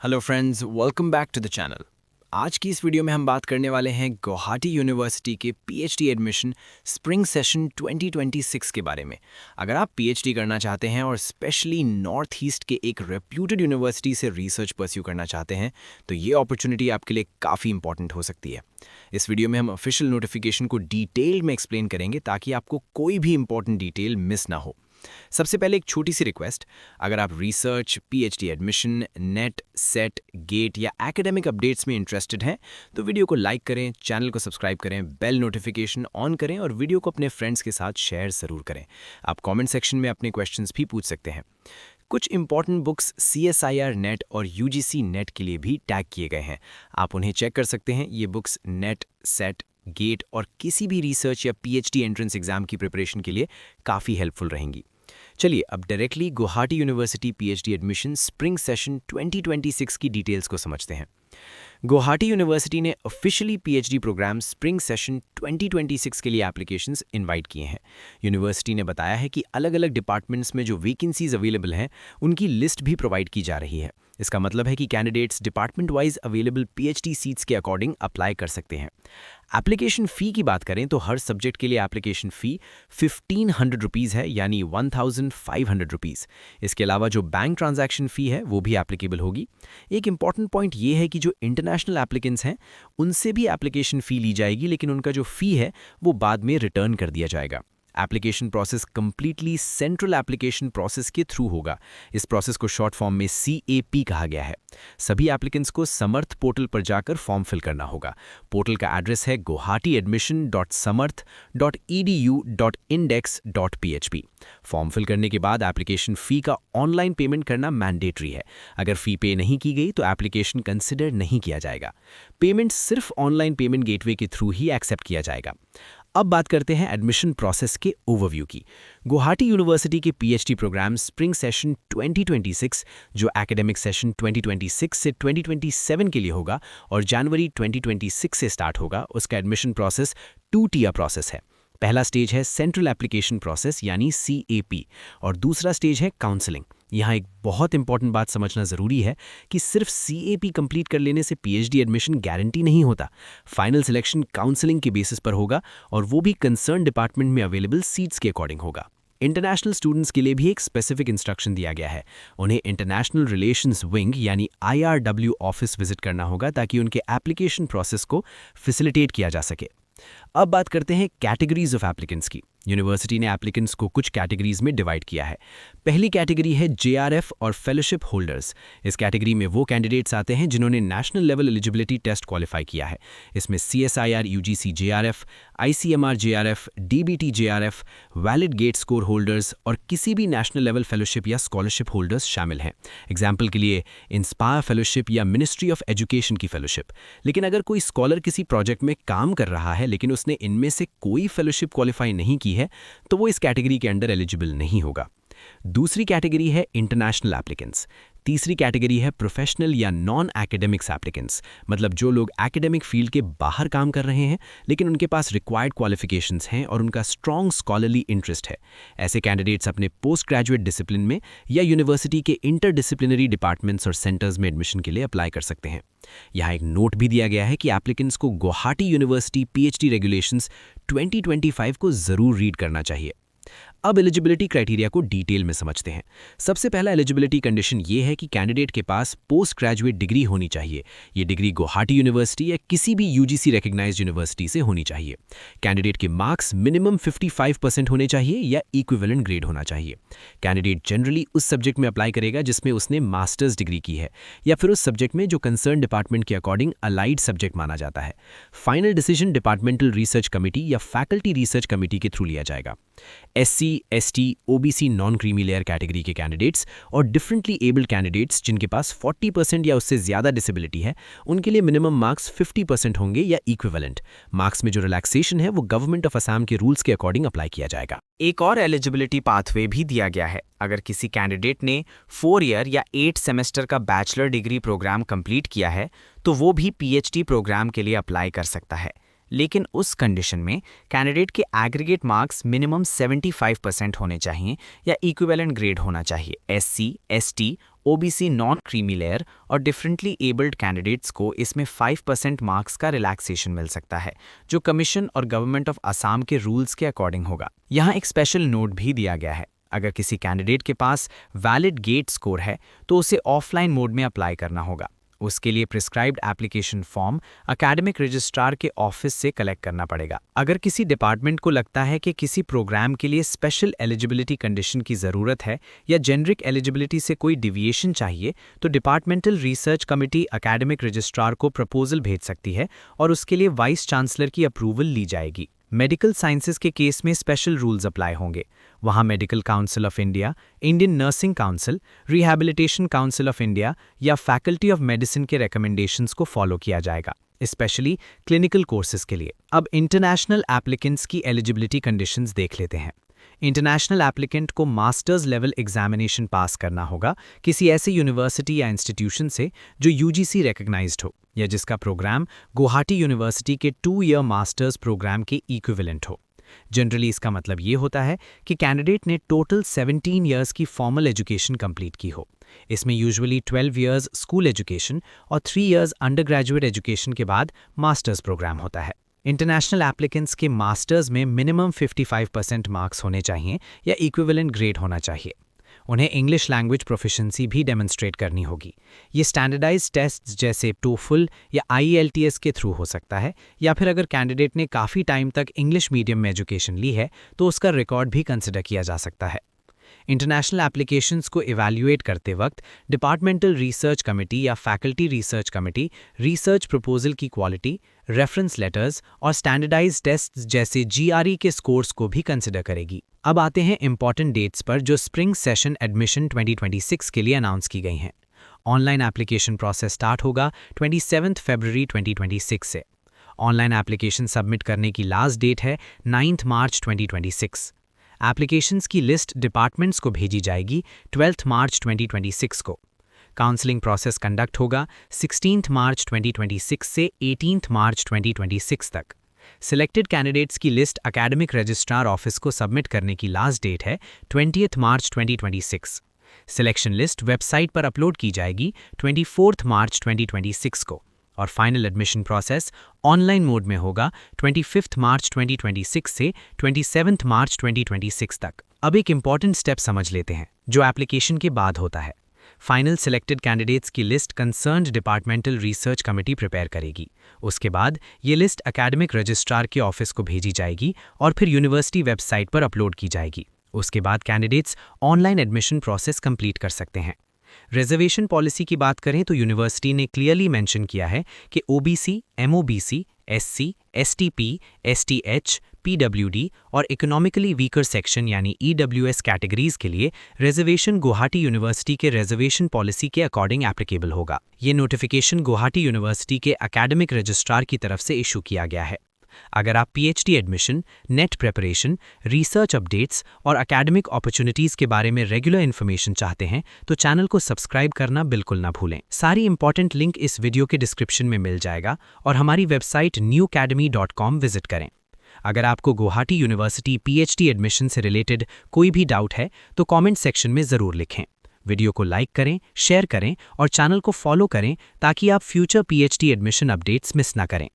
Hello friends, welcome back to the channel. आज की इस वीडियो में हम बात करने वाले हैं गुवाहाटी यूनिवर्सिटी के पीएचडी एडमिशन स्प्रिंग सेशन 2026 के बारे में। अगर आप पीएचडी करना चाहते हैं और स्पेशली नॉर्थ ईस्ट के एक रेप्यूटेड यूनिवर्सिटी से रिसर्च परस्यू करना चाहते हैं तो ये अपॉर्चुनिटी आपके लिए काफ़ी इंपॉर्टेंट हो सकती है। इस वीडियो में हम ऑफिशियल नोटिफिकेशन को डिटेल में एक्सप्लेन करेंगे ताकि आपको कोई भी इंपॉर्टेंट डिटेल मिस ना हो। सबसे पहले एक छोटी सी रिक्वेस्ट, अगर आप research, PhD admission, NET, SET, GATE या एकेडमिक अपडेट्स में इंटरेस्टेड हैं तो वीडियो को लाइक करें, चैनल को सब्सक्राइब करें, बेल नोटिफिकेशन ऑन करें और वीडियो को अपने फ्रेंड्स के साथ शेयर ज़रूर करें। आप कमेंट सेक्शन में अपने क्वेश्चंस भी पूछ सकते हैं। कुछ इंपॉर्टेंट बुक्स CSIR नेट और UGC नेट के लिए भी टैग किए गए हैं, आप उन्हें चेक कर सकते हैं। ये बुक्स नेट, सेट, गेट और किसी भी रिसर्च या पीएचडी एंट्रेंस एग्जाम की प्रिपरेशन के लिए काफ़ी हेल्पफुल रहेंगी। चलिए अब directly Guwahati university PhD admission spring session 2026 की डिटेल्स को समझते हैं। गुवाहाटी यूनिवर्सिटी ने officially PhD program spring session 2026 के लिए एप्लीकेशंस इनवाइट किए हैं। यूनिवर्सिटी ने बताया है कि अलग अलग डिपार्टमेंट्स में जो वैकेंसीज अवेलेबल हैं उनकी लिस्ट भी प्रोवाइड की जा रही है। इसका मतलब है कि candidates department wise available PhD seats के अकॉर्डिंग अप्लाई कर सकते हैं। एप्लीकेशन फ़ी की बात करें तो हर सब्जेक्ट के लिए एप्लीकेशन फ़ी 1500 रुपीज़ है, यानी 1500 रुपीज़। इसके अलावा जो बैंक ट्रांजैक्शन फ़ी है वो भी एप्लीकेबल होगी। एक इंपॉर्टेंट पॉइंट ये है कि जो इंटरनेशनल एप्लीकेंट्स हैं उनसे भी एप्लीकेशन फ़ी ली जाएगी, लेकिन उनका जो फ़ी है वो बाद में रिटर्न कर दिया जाएगा। Application process completely central application process के थ्रू होगा। इस प्रोसेस को शॉर्ट फॉर्म में CAP कहा गया है। सभी एप्लीकेंट्स को समर्थ पोर्टल पर जाकर फॉर्म फिल करना होगा। पोर्टल का एड्रेस है guwahatiadmission.samarth.edu.index.php। फॉर्म फिल करने के बाद एप्लीकेशन फ़ी का ऑनलाइन पेमेंट करना मैंडेटरी है। अगर फ़ी पे नहीं की गई तो एप्लीकेशन कंसिडर नहीं किया जाएगा। पेमेंट सिर्फ ऑनलाइन पेमेंट गेटवे के थ्रू ही एक्सेप्ट किया जाएगा। अब बात करते हैं एडमिशन प्रोसेस के ओवरव्यू की। गुवाहाटी यूनिवर्सिटी के पीएचडी प्रोग्राम स्प्रिंग सेशन 2026 जो एकेडमिक सेशन 2026 से 2027 के लिए होगा और जनवरी 2026 से स्टार्ट होगा, उसका एडमिशन प्रोसेस 2 टियर प्रोसेस है। पहला स्टेज है सेंट्रल एप्लीकेशन प्रोसेस यानी CAP और दूसरा स्टेज है काउंसलिंग। यहाँ एक बहुत इंपॉर्टेंट बात समझना ज़रूरी है कि सिर्फ CAP कंप्लीट कर लेने से पीएचडी एडमिशन गारंटी नहीं होता। फाइनल सिलेक्शन काउंसलिंग के बेसिस पर होगा और वो भी कंसर्न डिपार्टमेंट में अवेलेबल सीट्स के अकॉर्डिंग होगा। इंटरनेशनल स्टूडेंट्स के लिए भी एक स्पेसिफिक इंस्ट्रक्शन दिया गया है। उन्हें इंटरनेशनल रिलेशंस विंग यानी IRW ऑफिस विजिट करना होगा ताकि उनके एप्लीकेशन प्रोसेस को फैसिलिटेट किया जा सके। अब बात करते हैं कैटेगरीज ऑफ एप्लीकेंट्स की। यूनिवर्सिटी ने एप्लीकेंट्स को कुछ कैटेगरीज में डिवाइड किया है। पहली कैटेगरी है JRF और फेलोशिप होल्डर्स। इस कैटेगरी में वो कैंडिडेट्स आते हैं जिन्होंने national level eligibility test qualify किया है। इसमें CSIR UGC JRF, ICMR JRF, DBT JRF, valid GATE score holders और किसी भी नेशनल लेवल फेलोशिप या स्कॉलरशिप होल्डर्स शामिल हैं। एग्जाम्पल के लिए इंस्पायर फेलोशिप या मिनिस्ट्री ऑफ एजुकेशन की फेलोशिप। लेकिन अगर कोई स्कॉलर किसी प्रोजेक्ट में काम कर रहा है लेकिन उसने इनमें से कोई फेलोशिप क्वालिफाई नहीं की है तो वो इस कैटेगरी के अंडर एलिजिबल नहीं होगा। दूसरी कैटेगरी है इंटरनेशनल एप्लीकेंट्स। तीसरी कैटेगरी है प्रोफेशनल या नॉन एकेडमिक्स एप्लीकेंट्स, मतलब जो लोग एकेडमिक फील्ड के बाहर काम कर रहे हैं लेकिन उनके पास रिक्वायर्ड क्वालिफिकेशंस हैं और उनका स्ट्रॉन्ग स्कॉलरली इंटरेस्ट है। ऐसे कैंडिडेट्स अपने पोस्ट ग्रेजुएट डिसिप्लिन में या यूनिवर्सिटी के इंटरडिसिप्लिनरी डिपार्टमेंट्स और सेंटर्स में एडमिशन के लिए अप्लाई कर सकते हैं। यहाँ एक नोट भी दिया गया है कि एप्लीकेंट्स को गुवाहाटी यूनिवर्सिटी पीएचडी रेगुलेशंस 2025 को जरूर रीड करना चाहिए। अब एलिजिबिलिटी क्राइटेरिया को डिटेल में समझते हैं। सबसे पहला एलिजिबिलिटी कंडीशन ये है कि कैंडिडेट के पास पोस्ट ग्रेजुएट डिग्री होनी चाहिए। ये डिग्री गुवाहाटी यूनिवर्सिटी या किसी भी UGC रिकॉग्नाइज्ड यूनिवर्सिटी से होनी चाहिए। कैंडिडेट के मार्क्स मिनिमम 55% होने चाहिए या इक्विवेलेंट ग्रेड होना चाहिए। कैंडिडेट जनरली उस सब्जेक्ट में अप्लाई करेगा जिसमें उसने मास्टर्स डिग्री की है या फिर उस सब्जेक्ट में जो कंसर्न डिपार्टमेंट के अकॉर्डिंग अलाइड सब्जेक्ट माना जाता है। Final decision departmental research committee या फैकल्टी रिसर्च कमेटी के थ्रू लिया जाएगा। SC, ST, OBC non creamy layer category के कैंडिडेट्स और डिफरेंटली एबल्ड कैंडिडेट्स जिनके पास 40% या उससे ज़्यादा डिसेबिलिटी है उनके लिए मिनिमम मार्क्स 50% होंगे या इक्विवेलेंट। मार्क्स में जो रिलैक्सेशन है वो गवर्नमेंट ऑफ असम के रूल्स के अकॉर्डिंग अप्लाई किया जाएगा। एक और एलिजिबिलिटी पाथवे भी दिया गया है। अगर किसी कैंडिडेट ने 4 ईयर या 8 सेमेस्टर का बैचलर डिग्री प्रोग्राम कंप्लीट किया है तो वो भी पीएचडी प्रोग्राम के लिए अप्लाई कर सकता है, लेकिन उस कंडीशन में कैंडिडेट के एग्रीगेट मार्क्स मिनिमम 75% होने चाहिए या इक्विवेलेंट ग्रेड होना चाहिए। SC, ST, OBC non creamy layer और डिफरेंटली एबल्ड कैंडिडेट्स को इसमें 5% मार्क्स का रिलैक्सेशन मिल सकता है, जो कमीशन और गवर्नमेंट ऑफ असम के रूल्स के अकॉर्डिंग होगा। यहाँ एक स्पेशल नोट भी दिया गया है, अगर किसी कैंडिडेट के पास वैलिड गेट स्कोर है तो उसे ऑफलाइन मोड में अप्लाई करना होगा। उसके लिए prescribed application form academic registrar के ऑफिस से कलेक्ट करना पड़ेगा। अगर किसी डिपार्टमेंट को लगता है कि किसी प्रोग्राम के लिए स्पेशल एलिजिबिलिटी कंडीशन की ज़रूरत है या जेनरिक एलिजिबिलिटी से कोई डिविएशन चाहिए, तो departmental research committee academic registrar को प्रपोजल भेज सकती है और उसके लिए वाइस चांसलर की अप्रूवल ली जाएगी। मेडिकल साइंसेज के केस में स्पेशल रूल्स अप्लाई होंगे। वहाँ medical council of India, Indian nursing council, rehabilitation council of India या फैकल्टी ऑफ मेडिसिन के रिकमेंडेशंस को फॉलो किया जाएगा, स्पेशली क्लिनिकल कोर्सेज के लिए। अब इंटरनेशनल एप्लीकेंट्स की एलिजिबिलिटी कंडीशंस देख लेते हैं। इंटरनेशनल एप्लीकेंट को मास्टर्स लेवल एग्जामिनेशन पास करना होगा किसी ऐसे यूनिवर्सिटी या इंस्टीट्यूशन से जो यूजीसी रिकग्नाइज्ड हो या जिसका प्रोग्राम गुवाहाटी यूनिवर्सिटी के 2 ईयर मास्टर्स प्रोग्राम के इक्विवेलेंट हो। जनरली इसका मतलब ये होता है कि कैंडिडेट ने टोटल 17 ईयर्स की फॉर्मल एजुकेशन कंप्लीट की हो। इसमें यूजुअली 12 ईयर्स स्कूल एजुकेशन और 3 ईयर्स अंडर ग्रेजुएट एजुकेशन के बाद मास्टर्स प्रोग्राम होता है। इंटरनेशनल एप्लीकेंट्स के मास्टर्स में मिनिमम 55% मार्क्स होने चाहिए या इक्विवेलेंट ग्रेड होना चाहिए। उन्हें इंग्लिश लैंग्वेज प्रोफिशिएंसी भी डेमोन्स्ट्रेट करनी होगी। ये स्टैंडर्डाइज्ड टेस्ट्स जैसे टोफल या IELTS के थ्रू हो सकता है, या फिर अगर कैंडिडेट ने काफ़ी टाइम तक इंग्लिश मीडियम में एजुकेशन ली है तो उसका रिकॉर्ड भी कंसिडर किया जा सकता है। इंटरनेशनल एप्लीकेशंस को इवैल्यूएट करते वक्त डिपार्टमेंटल रिसर्च कमेटी या faculty research committee research proposal की क्वालिटी, रेफरेंस लेटर्स और स्टैंडर्डाइज्ड टेस्ट्स जैसे GRE के स्कोर्स को भी कंसिडर करेगी। अब आते हैं इंपॉर्टेंट डेट्स पर जो स्प्रिंग सेशन एडमिशन 2026 के लिए अनाउंस की गई हैं। ऑनलाइन एप्लीकेशन प्रोसेस स्टार्ट होगा 27 फरवरी 2026 से। ऑनलाइन एप्लीकेशन सबमिट करने की लास्ट डेट है 9 मार्च 2026। एप्लीकेशंस की लिस्ट डिपार्टमेंट्स को भेजी जाएगी 12 मार्च 2026 को। काउंसलिंग प्रोसेस कंडक्ट होगा 16 मार्च 2026 से 18 मार्च 2026 तक। सिलेक्टेड कैंडिडेट्स की लिस्ट एकेडमिक रजिस्ट्रार ऑफिस को सबमिट करने की लास्ट डेट है 20 मार्च 2026। सिलेक्शन लिस्ट वेबसाइट पर अपलोड की जाएगी 24 मार्च 2026 को और final admission process online mode में होगा 25 मार्च 2026 से 27 मार्च 2026 तक। अब एक इम्पॉर्टेंट स्टेप समझ लेते हैं जो एप्लीकेशन के बाद होता है। फाइनल सिलेक्टेड कैंडिडेट्स की list concerned departmental research committee prepare करेगी। उसके बाद ये लिस्ट एकेडमिक रजिस्ट्रार के ऑफिस को भेजी जाएगी और फिर यूनिवर्सिटी वेबसाइट पर अपलोड की जाएगी। उसके बाद candidates online admission process complete कर सकते हैं। रिजर्वेशन पॉलिसी की बात करें तो यूनिवर्सिटी ने क्लियरली मेंशन किया है कि OBC, MOBC, SC, STP, STH, PWD और इकोनॉमिकली वीकर सेक्शन यानी EWS कैटेगरीज के लिए रिजर्वेशन गुवाहाटी यूनिवर्सिटी के रिजर्वेशन पॉलिसी के अकॉर्डिंग एप्लीकेबल होगा। ये नोटिफिकेशन गुवाहाटी यूनिवर्सिटी के एकेडमिक रजिस्ट्रार की तरफ से इशू किया गया है। अगर आप PhD admission, net preparation, research updates और एकेडमिक अपॉर्चुनिटीज़ के बारे में रेगुलर इन्फॉर्मेशन चाहते हैं तो चैनल को सब्सक्राइब करना बिल्कुल ना भूलें। सारी इंपॉर्टेंट लिंक इस वीडियो के डिस्क्रिप्शन में मिल जाएगा और हमारी वेबसाइट newacademy.com विजिट करें। अगर आपको गुवाहाटी यूनिवर्सिटी PhD एडमिशन से रिलेटेड कोई भी डाउट है तो कमेंट सेक्शन में ज़रूर लिखें। वीडियो को लाइक करें, शेयर करें और चैनल को फॉलो करें ताकि आप future PhD admission updates miss ना करें।